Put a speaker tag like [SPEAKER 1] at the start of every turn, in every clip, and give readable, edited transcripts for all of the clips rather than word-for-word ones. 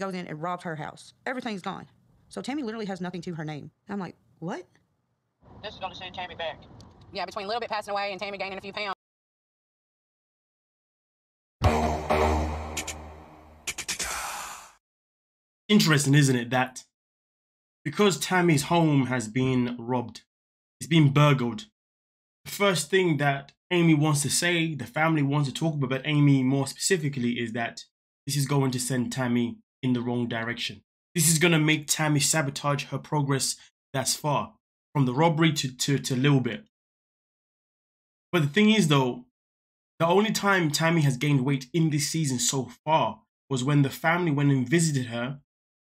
[SPEAKER 1] goes in and robs her house. Everything's gone. So Tammy literally has nothing to her name. I'm like, what?
[SPEAKER 2] This is going to send Tammy back.
[SPEAKER 3] Yeah, between a little bit passing away and Tammy gaining a few pounds.
[SPEAKER 4] Interesting, isn't it, that because Tammy's home has been robbed, it's been burgled, the first thing that Amy wants to say, the family wants to talk about, but Amy more specifically, is that this is going to send Tammy in the wrong direction. This is going to make Tammy sabotage her progress thus far, from the robbery to a little bit. But the thing is, though, the only time Tammy has gained weight in this season so far was when the family went and visited her.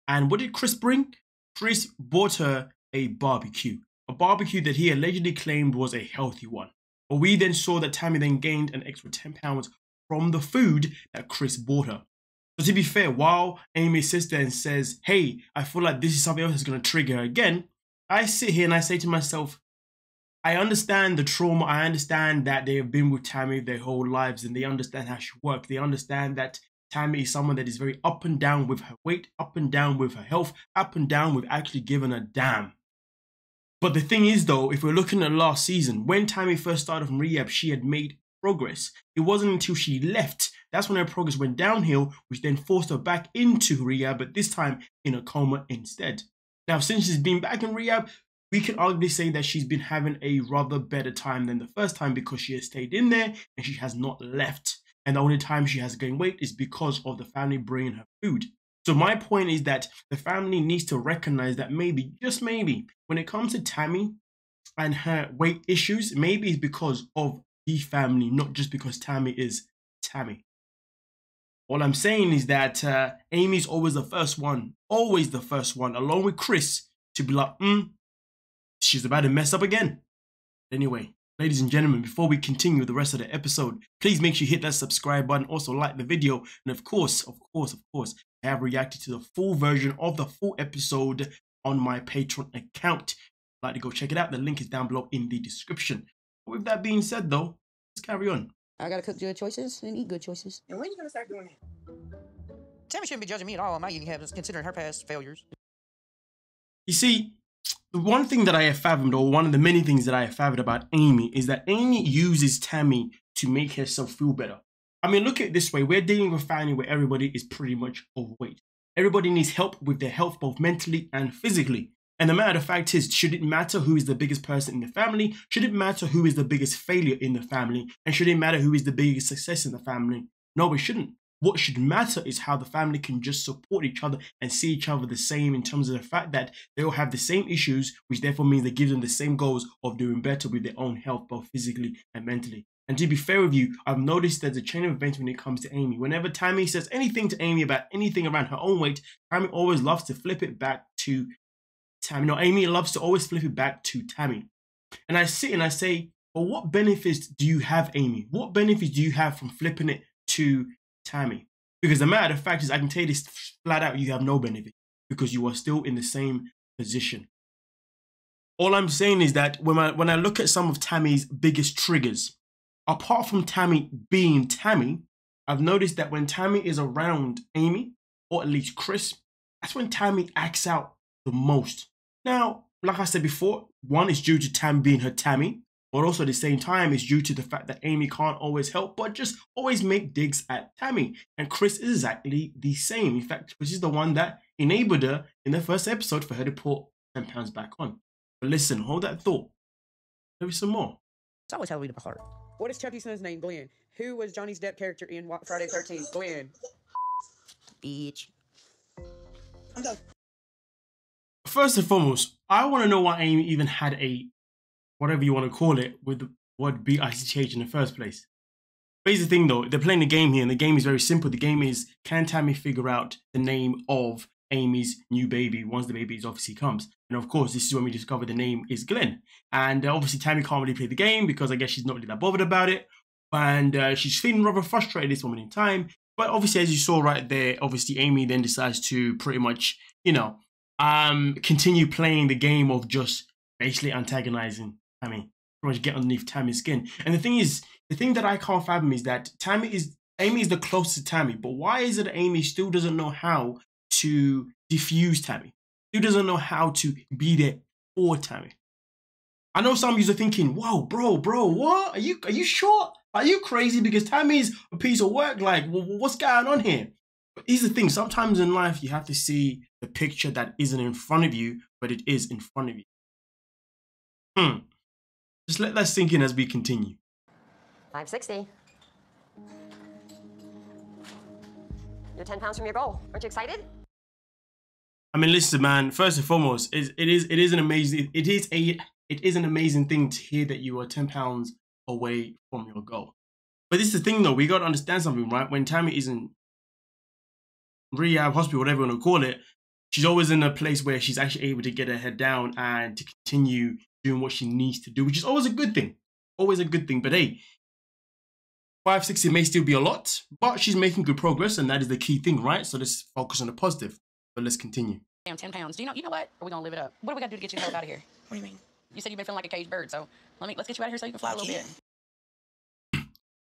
[SPEAKER 4] And what did Chris bring? Chris bought her a barbecue that he allegedly claimed was a healthy one. But we then saw that Tammy then gained an extra 10 pounds from the food that Chris bought her. So to be fair, while Amy sits there and says, hey, I feel like this is something else that's going to trigger her again, I sit here and I say to myself, I understand the trauma. I understand that they have been with Tammy their whole lives and they understand how she works. They understand that Tammy is someone that is very up and down with her weight, up and down with her health, up and down with actually giving a damn. But the thing is, though, if we're looking at last season, when Tammy first started from rehab, she had made progress. It wasn't until she left, that's when her progress went downhill, which then forced her back into rehab, but this time in a coma instead. Now, since she's been back in rehab, we can arguably say that she's been having a rather better time than the first time because she has stayed in there and she has not left. And the only time she has gained weight is because of the family bringing her food. So my point is that the family needs to recognize that maybe, just maybe, when it comes to Tammy and her weight issues, maybe it's because of the family, not just because Tammy is Tammy. All I'm saying is that Amy's always the first one, along with Chris, to be like, she's about to mess up again. Anyway, ladies and gentlemen, before we continue the rest of the episode, please make sure you hit that subscribe button, also like the video, and of course, I have reacted to the full version of the full episode on my Patreon account. If you'd like to go check it out, the link is down below in the description. But with that being said, though, let's carry on.
[SPEAKER 1] I gotta cook good choices and eat good choices.
[SPEAKER 2] And when are you going to start doing that?
[SPEAKER 1] Tammy shouldn't be judging me at all on my eating habits, considering her past failures.
[SPEAKER 4] You see, the one thing that I have fathomed, or one of the many things that I have fathomed about Amy, is that Amy uses Tammy to make herself feel better. I mean, look at it this way. We're dealing with a family where everybody is pretty much overweight. Everybody needs help with their health, both mentally and physically. And the matter of fact is, should it matter who is the biggest person in the family? Should it matter who is the biggest failure in the family? And should it matter who is the biggest success in the family? No, it shouldn't. What should matter is how the family can just support each other and see each other the same, in terms of the fact that they all have the same issues, which therefore means they give them the same goals of doing better with their own health, both physically and mentally. And to be fair with you, I've noticed there's a chain of events when it comes to Amy. Whenever Tammy says anything to Amy about anything around her own weight, Tammy always loves to flip it back to Tammy. No, Amy loves to always flip it back to Tammy. And I sit and I say, well, what benefits do you have, Amy? What benefits do you have from flipping it to Tammy? Because the matter of fact is, I can tell you this flat out, you have no benefit because you are still in the same position. All I'm saying is that when I look at some of Tammy's biggest triggers, apart from Tammy being Tammy, I've noticed that when Tammy is around Amy, or at least Chris, that's when Tammy acts out the most. Now, like I said before, one is due to Tammy being her Tammy, but also at the same time it's due to the fact that Amy can't always help, but just always make digs at Tammy. And Chris is exactly the same. In fact, Chris is the one that enabled her in the first episode for her to put 10 pounds back on. But listen, hold that thought. There is some more.
[SPEAKER 1] It's always Halloween at my heart.
[SPEAKER 5] What is Chucky's son's name? Glenn. Who was Johnny's Depp character in Friday the 13th? Glenn.
[SPEAKER 1] Bitch.
[SPEAKER 2] I'm done.
[SPEAKER 4] First and foremost, I want to know why Amy even had a, whatever you want to call it, with the word B-I-C-H in the first place. But here's the thing though, they're playing the game here, and the game is very simple. The game is, can Tammy figure out the name of Amy's new baby once the baby obviously comes? And of course, this is when we discover the name is Glenn. And obviously Tammy can't really play the game because I guess she's not really that bothered about it. And she's feeling rather frustrated this moment in time. But obviously, as you saw right there, obviously Amy then decides to pretty much, you know, continue playing the game of just basically antagonizing Tammy, pretty much get underneath Tammy's skin. And the thing is, the thing that I can't fathom is that Amy is the closest to Tammy, but why is it that Amy still doesn't know how to diffuse Tammy. Stu doesn't know how to be there for Tammy. I know some of you are thinking, whoa, bro, what? Are you sure? Are you crazy? Because Tammy's a piece of work. Like, what's going on here? But here's the thing. Sometimes in life, you have to see the picture that isn't in front of you, but it is in front of you. Just let that sink in as we continue.
[SPEAKER 6] 560. You're 10 pounds from your goal. Aren't you excited?
[SPEAKER 4] I mean, listen, man. First and foremost, it is an amazing thing to hear that you are 10 pounds away from your goal. But this is the thing, though. We got to understand something, right? When Tammy is in rehab, hospital, whatever you want to call it, she's always in a place where she's actually able to get her head down and to continue doing what she needs to do, which is always a good thing. Always a good thing. But hey, 560 may still be a lot, but she's making good progress, and that is the key thing, right? So let's focus on the positive. But let's continue.
[SPEAKER 3] Damn, 10 pounds. Do you know what? Or are we gonna live it up? What do we gotta do to get you the hell out of here?
[SPEAKER 2] What do you mean?
[SPEAKER 3] You said you've been feeling like a caged bird, so let's get you out of here so you can fly a little bit.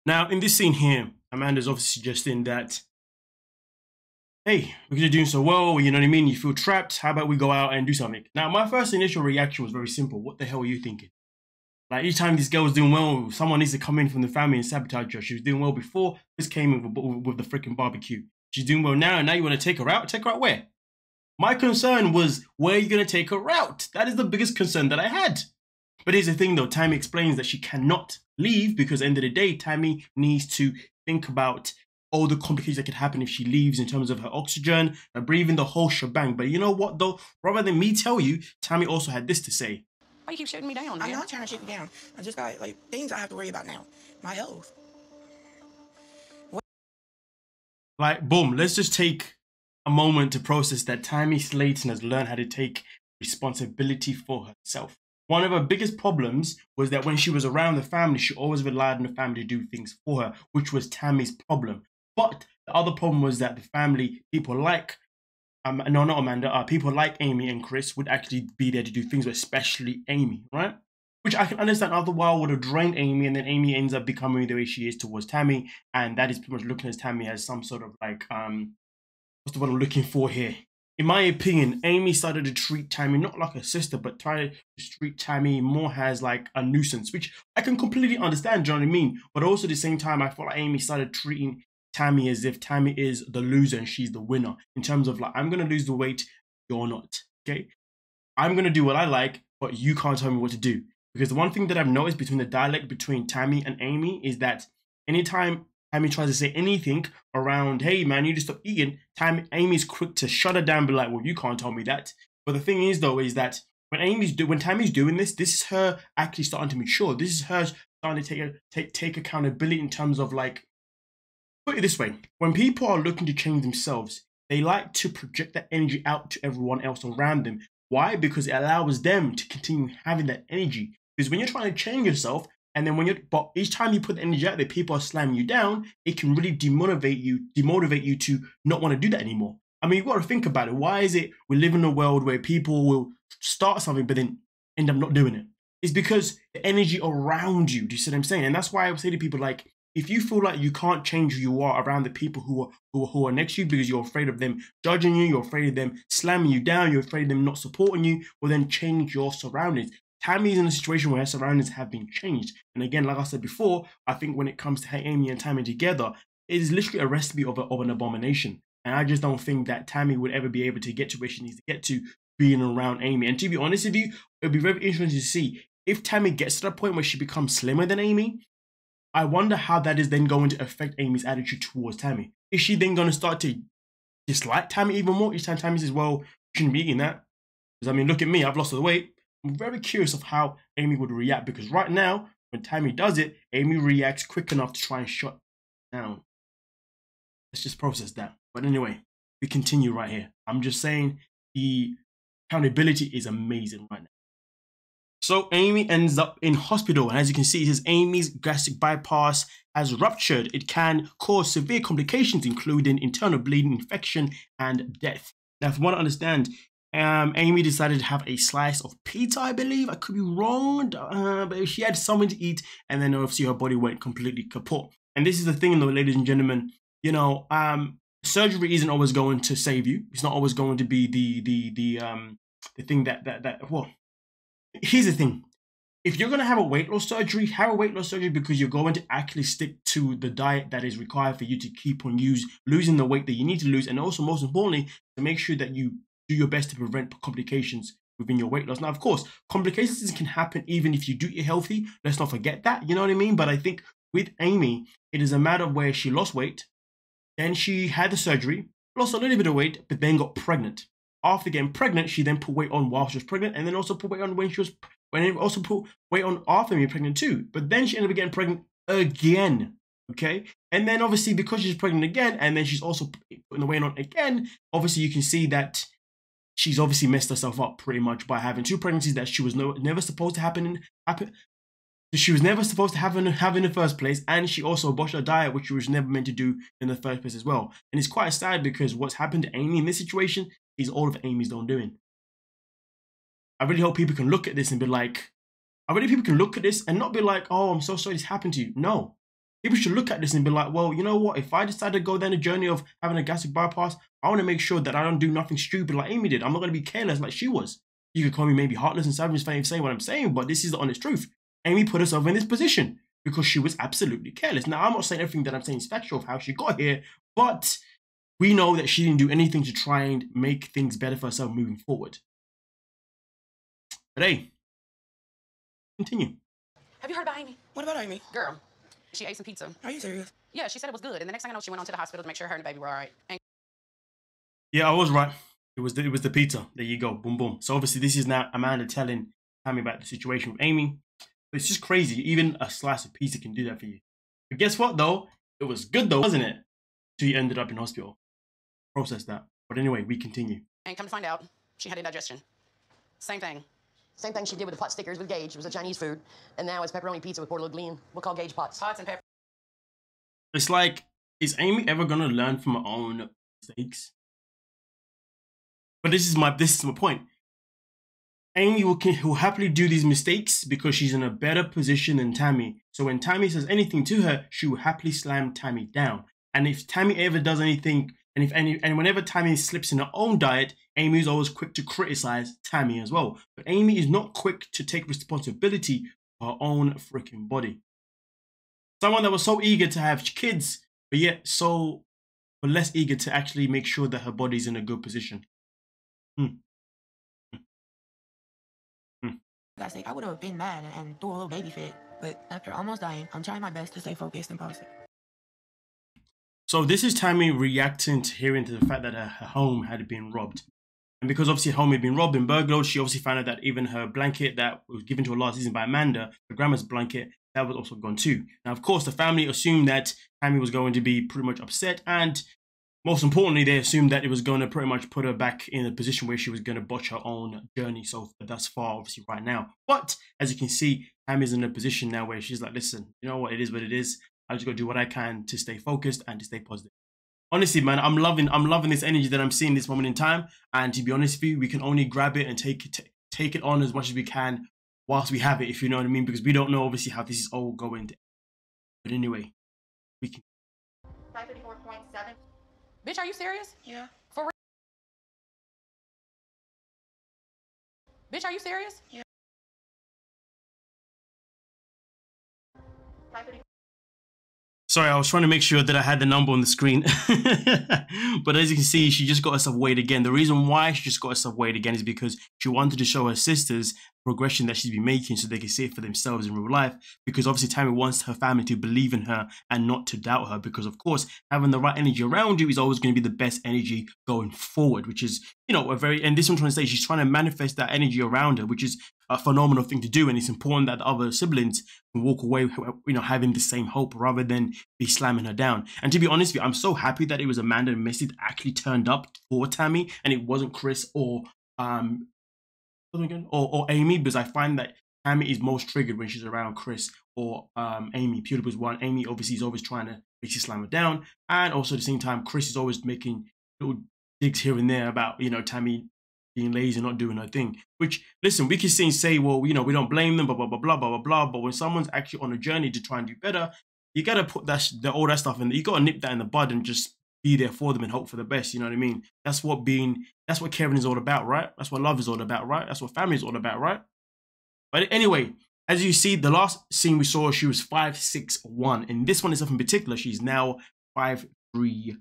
[SPEAKER 4] Now, in this scene here, Amanda's obviously suggesting that, hey, because you're doing so well, you know what I mean? You feel trapped. How about we go out and do something? Now, my first initial reaction was very simple. What the hell were you thinking? Like, each time this girl was doing well, someone needs to come in from the family and sabotage her. She was doing well before. This came in with the freaking barbecue. She's doing well now, and now you want to take her out? Take her out where? My concern was, where are you going to take her out? That is the biggest concern that I had. But here's the thing, though. Tammy explains that she cannot leave because at the end of the day, Tammy needs to think about all the complications that could happen if she leaves in terms of her oxygen, her breathing, the whole shebang. But you know what, though? Rather than me tell you, Tammy also had this to say.
[SPEAKER 3] Why you keep shooting me down, man?
[SPEAKER 2] I'm not trying to shoot you down. I just got like things I have to worry about now. My health.
[SPEAKER 4] Like, boom, let's just take a moment to process that Tammy Slaton has learned how to take responsibility for herself. One of her biggest problems was that when she was around the family, she always relied on the family to do things for her, which was Tammy's problem. But the other problem was that the family, people like, no, not Amanda, people like Amy and Chris would actually be there to do things, especially Amy, right? Which I can understand otherwise would have drained Amy, and then Amy ends up becoming the way she is towards Tammy, and that is pretty much looking at Tammy as some sort of like, what's the word I'm looking for here? In my opinion, Amy started to treat Tammy not like a sister, but try to treat Tammy more as like a nuisance, which I can completely understand, do you know what I mean? But also at the same time, I feel like Amy started treating Tammy as if Tammy is the loser and she's the winner, in terms of like, I'm going to lose the weight, you're not, okay? I'm going to do what I like, but you can't tell me what to do. Because the one thing that I've noticed between the dialect between Tammy and Amy is that anytime Tammy tries to say anything around, hey man, you need to stop eating, Amy's quick to shut her down and be like, well, you can't tell me that. But the thing is though, is that when Tammy's doing this is her actually starting to mature. This is her starting to take accountability in terms of like, put it this way, when people are looking to change themselves, they like to project that energy out to everyone else around them. Why? Because it allows them to continue having that energy. Because when you're trying to change yourself, and then but each time you put the energy out there, people are slamming you down, it can really demotivate you to not want to do that anymore. I mean, you've got to think about it. Why is it we live in a world where people will start something but then end up not doing it? It's because the energy around you, do you see what I'm saying? And that's why I would say to people like, if you feel like you can't change who you are around the people who are next to you because you're afraid of them judging you, you're afraid of them slamming you down, you're afraid of them not supporting you, well then change your surroundings. Tammy's in a situation where her surroundings have been changed. And again, like I said before, I think when it comes to Amy and Tammy together, it is literally a recipe of an abomination. And I just don't think that Tammy would ever be able to get to where she needs to get to being around Amy. And to be honest with you, it'd be very interesting to see if Tammy gets to that point where she becomes slimmer than Amy. I wonder how that is then going to affect Amy's attitude towards Tammy. Is she then going to start to dislike Tammy even more each time Tammy says, well, you shouldn't be eating that? Because I mean, look at me, I've lost the weight. I'm very curious of how Amy would react, because right now, when Tammy does it, Amy reacts quick enough to try and shut down. Let's just process that. But anyway, we continue right here. I'm just saying the accountability is amazing right now. So Amy ends up in hospital, and as you can see, it says Amy's gastric bypass has ruptured. It can cause severe complications, including internal bleeding, infection, and death. Now, from what I understand, Amy decided to have a slice of pizza, I believe. I could be wrong, but she had something to eat, and then obviously her body went completely kaput. And this is the thing, though, ladies and gentlemen, you know, surgery isn't always going to save you. It's not always going to be the thing that well, here's the thing. If you're going to have a weight loss surgery, have a weight loss surgery because you're going to actually stick to the diet that is required for you to keep on losing the weight that you need to lose. And also, most importantly, to make sure that you do your best to prevent complications within your weight loss. Now, of course, complications can happen even if you do eat healthy. Let's not forget that, you know what I mean? But I think with Amy, it is a matter of where she lost weight, then she had the surgery, lost a little bit of weight, but then got pregnant. After getting pregnant, she then put weight on while she was pregnant, and then also put weight on also put weight on after being pregnant too. But then she ended up getting pregnant again, okay? And then obviously because she's pregnant again, and then she's also putting the weight on again, obviously you can see that she's obviously messed herself up pretty much by having 2 pregnancies that she was never supposed to she was never supposed to have in the first place, and she also botched her diet, which she was never meant to do in the first place as well. And it's quite sad because what's happened to Amy in this situation is all of Amy's own doing. I really hope people can look at this and be like, people can look at this and not be like, oh, I'm so sorry this happened to you. No. People should look at this and be like, well, you know what? If I decide to go down the journey of having a gastric bypass, I want to make sure that I don't do nothing stupid like Amy did. I'm not going to be careless like she was. You could call me maybe heartless and savage for saying what I'm saying, but this is the honest truth. Amy put herself in this position because she was absolutely careless. Now, I'm not saying everything that I'm saying is factual of how she got here, but we know that she didn't do anything to try and make things better for herself moving forward. But hey, continue.
[SPEAKER 3] Have you heard about Amy?
[SPEAKER 2] What about Amy?
[SPEAKER 3] Girl, she ate some pizza.
[SPEAKER 2] Are you serious?
[SPEAKER 3] Yeah, she said it was good. And the next thing I know, she went on to the hospital to make sure her and the baby were all right. And
[SPEAKER 4] Yeah, I was right. It was the pizza. There you go. Boom, boom. So obviously this is now Amanda telling Tammy about the situation with Amy. But it's just crazy. Even a slice of pizza can do that for you. But guess what, though? It was good, though, wasn't it? So you ended up in hospital. Process that. But anyway, we continue.
[SPEAKER 3] come to find out, she had indigestion. Same thing.
[SPEAKER 7] Same thing she did with the pot stickers with Gage. It was a Chinese food. And now it's pepperoni pizza with Port Glean. We'll call Gage pots.
[SPEAKER 3] Pots and pepper.
[SPEAKER 4] It's like, is Amy ever going to learn from her own mistakes? But this is my point. Amy will happily do these mistakes because she's in a better position than Tammy. So when Tammy says anything to her, she will happily slam Tammy down. And if Tammy ever does anything, and whenever Tammy slips in her own diet, Amy is always quick to criticize Tammy as well. But Amy is not quick to take responsibility for her own freaking body. Someone that was so eager to have kids, but yet but less eager to actually make sure that her body's in a good position.
[SPEAKER 2] I would have been mad and threw a little baby fit, but after almost dying, I'm trying my best to stay focused and positive.
[SPEAKER 4] So this is Tammy reacting to hearing to the fact that her home had been robbed. And because obviously her home had been robbed and burglared, she obviously found out that even her blanket that was given to her last season by Amanda, her grandma's blanket, that was also gone too. Now, of course, the family assumed that Tammy was going to be pretty much upset, and most importantly, they assumed that it was going to pretty much put her back in a position where she was going to botch her own journey so thus far, obviously, right now. But as you can see, Tammy's in a position now where she's like, listen, you know what, it is what it is. I just got to do what I can to stay focused and to stay positive. Honestly, man, I'm loving this energy that I'm seeing this moment in time. And to be honest with you, we can only grab it and take it on as much as we can whilst we have it, if you know what I mean, because we don't know, obviously, how this is all going to. But anyway, we can.
[SPEAKER 6] 534.7.
[SPEAKER 3] Bitch, are you serious?
[SPEAKER 2] Yeah.
[SPEAKER 3] For real? Bitch, are you serious?
[SPEAKER 2] Yeah.
[SPEAKER 6] 534.
[SPEAKER 4] Sorry, I was trying to make sure that I had the number on the screen. But as you can see, she just got herself weighed again. The reason why she just got herself weighed again is because she wanted to show her sisters progression that she's been making so they can see it for themselves in real life. Because obviously Tammy wants her family to believe in her and not to doubt her. Because of course, having the right energy around you is always going to be the best energy going forward. Which is, you know, and this one trying to say, she's trying to manifest that energy around her, which is a phenomenal thing to do. And it's important that the other siblings can walk away, you know, having the same hope rather than be slamming her down. And to be honest with you, I'm so happy that it was Amanda and Missy that actually turned up for Tammy and it wasn't Chris or Amy, because I find that Tammy is most triggered when she's around Chris or Amy, purely because one, Amy obviously is always trying to basically slam her down, and also at the same time Chris is always making little digs here and there about, you know, Tammy being lazy and not doing her thing. Which, listen, we can say, well, you know, we don't blame them, blah blah blah blah blah blah blah. But when someone's actually on a journey to try and do better, you gotta put all that stuff in. You gotta nip that in the bud and just be there for them and hope for the best. You know what I mean? That's what caring is all about, right? That's what love is all about, right? That's what family is all about, right? But anyway, as you see, the last scene we saw, she was 5'6". In this one itself in particular, she's now 5'3".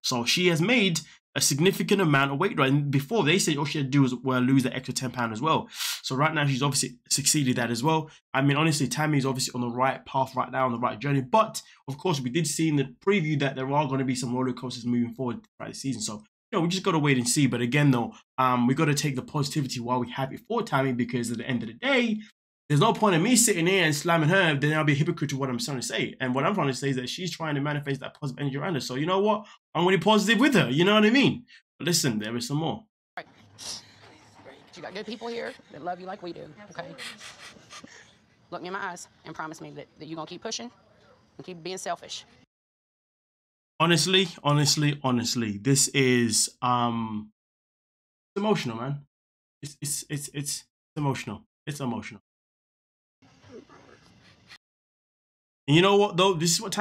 [SPEAKER 4] So she has made a significant amount of weight, right? And before they said all she had to do was lose the extra 10 pounds as well. So right now she's obviously succeeded that as well. I mean, honestly, Tammy is obviously on the right path right now, on the right journey. But of course, we did see in the preview that there are going to be some roller coasters moving forward throughout the season. So we just got to wait and see. But again, though, we got to take the positivity while we have it for Tammy, because at the end of the day, there's no point in me sitting here and slamming her, then I'll be a hypocrite to what I'm trying to say. And what I'm trying to say is that she's trying to manifest that positive energy around her. So you know what? I'm going to be positive with her. You know what I mean? But listen, there is some more.
[SPEAKER 3] Right. You got good people here that love you like we do, okay? Look me in my eyes and promise me that you're going to keep pushing and keep being selfish.
[SPEAKER 4] Honestly, this is emotional, man. It's emotional. It's emotional. And you know what though? This is what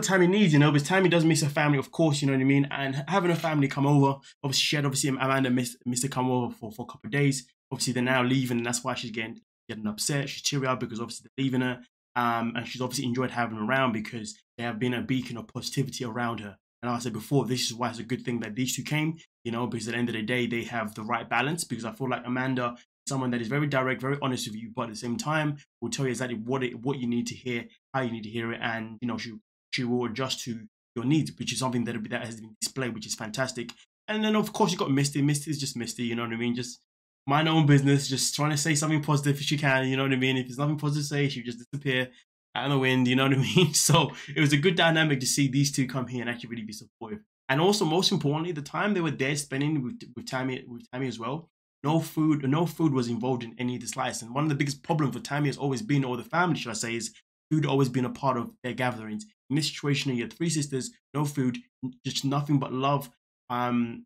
[SPEAKER 4] Tammy needs, you know, because Tammy does miss her family, of course, you know what I mean? And having her family come over, obviously Amanda missed to come over for a couple of days. Obviously they're now leaving, and that's why she's getting upset. She's teary-eyed because obviously they're leaving her. And she's obviously enjoyed having them around because they have been a beacon of positivity around her. And like I said before, this is why it's a good thing that these two came, you know, because at the end of the day, they have the right balance. Because I feel like Amanda is someone that is very direct, very honest with you, but at the same time, will tell you exactly what you need to hear, how you need to hear it, and, you know, she will adjust to your needs, which is something that has been displayed, which is fantastic. And then, of course, you got Misty. Misty is just Misty, you know what I mean? Just mind her own business, just trying to say something positive if she can, you know what I mean? If there's nothing positive to say, she'll just disappear out in the wind, you know what I mean? So it was a good dynamic to see these two come here and actually really be supportive. And also, most importantly, the time they were there spending with Tammy as well, no food was involved in any of the slice. And one of the biggest problems for Tammy has always been, or the family, should I say, is food always been a part of their gatherings. In this situation, you had 3 sisters, no food, just nothing but love. Tender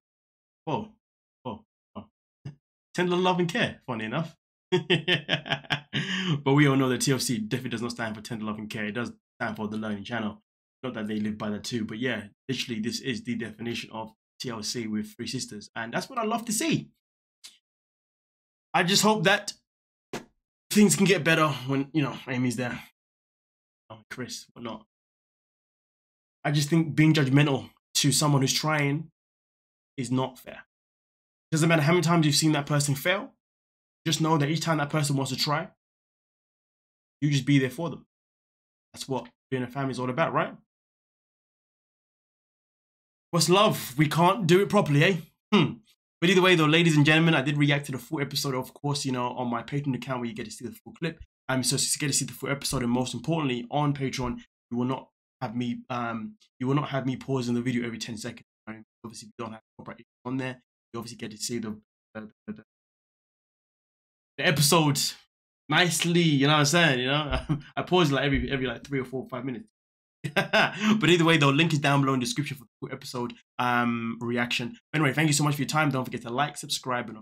[SPEAKER 4] love and care, funny enough. But we all know that TLC definitely does not stand for tender love and care. It does stand for the Learning Channel. Not that they live by that too, but yeah, literally this is the definition of TLC with 3 sisters. And that's what I love to see. I just hope that things can get better when, you know, Amy's there. Oh, Chris, whatnot. I just think being judgmental to someone who's trying is not fair. Doesn't matter how many times you've seen that person fail. Just know that each time that person wants to try, you just be there for them. That's what being a family is all about, right? What's love? We can't do it properly, eh? But either way, though, ladies and gentlemen, I did react to the full episode, of course, you know, on my Patreon account where you get to see the full clip. So to get to see the full episode, and most importantly, on Patreon, you will not have me pausing the video every 10 seconds. Right? Obviously, we don't have copyright on there. You obviously get to see the episodes nicely, you know what I'm saying? You know, I pause like every like 3 or 4 or 5 minutes. But either way, though, link is down below in the description for the full episode reaction. Anyway, thank you so much for your time. Don't forget to like, subscribe, and